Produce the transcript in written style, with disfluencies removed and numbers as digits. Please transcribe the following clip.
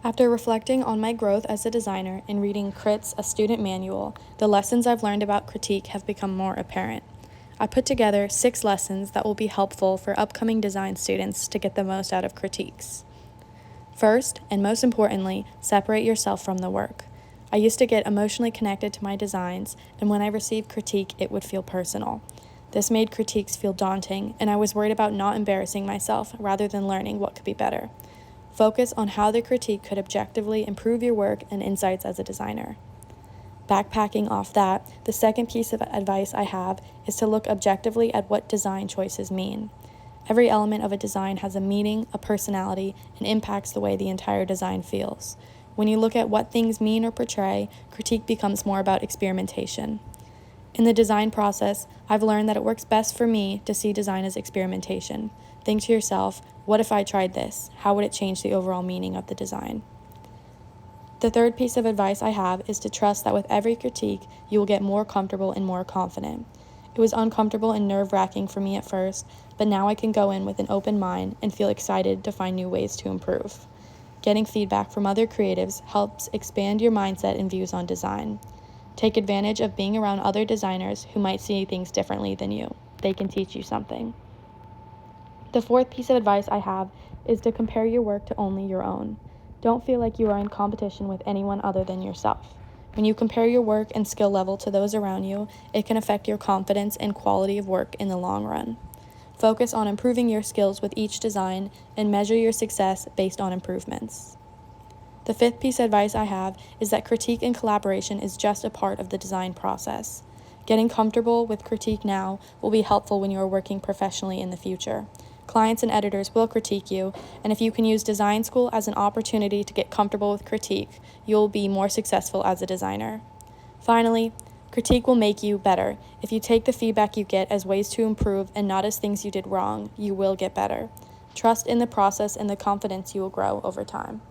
After reflecting on my growth as a designer and reading CRITS, a student manual, the lessons I've learned about critique have become more apparent. I put together 6 lessons that will be helpful for upcoming design students to get the most out of critiques. First, and most importantly, separate yourself from the work. I used to get emotionally connected to my designs, and when I received critique, it would feel personal. This made critiques feel daunting, and I was worried about not embarrassing myself rather than learning what could be better. Focus on how the critique could objectively improve your work and insights as a designer. Backpacking off that, the second piece of advice I have is to look objectively at what design choices mean. Every element of a design has a meaning, a personality, and impacts the way the entire design feels. When you look at what things mean or portray, critique becomes more about experimentation. In the design process, I've learned that it works best for me to see design as experimentation. Think to yourself, what if I tried this? How would it change the overall meaning of the design? The third piece of advice I have is to trust that with every critique, you will get more comfortable and more confident. It was uncomfortable and nerve-wracking for me at first, but now I can go in with an open mind and feel excited to find new ways to improve. Getting feedback from other creatives helps expand your mindset and views on design. Take advantage of being around other designers who might see things differently than you. They can teach you something. The fourth piece of advice I have is to compare your work to only your own. Don't feel like you are in competition with anyone other than yourself. When you compare your work and skill level to those around you, it can affect your confidence and quality of work in the long run. Focus on improving your skills with each design and measure your success based on improvements. The fifth piece of advice I have is that critique and collaboration is just a part of the design process. Getting comfortable with critique now will be helpful when you are working professionally in the future. Clients and editors will critique you, and if you can use design school as an opportunity to get comfortable with critique, you'll be more successful as a designer. Finally, critique will make you better. If you take the feedback you get as ways to improve and not as things you did wrong, you will get better. Trust in the process and the confidence you will grow over time.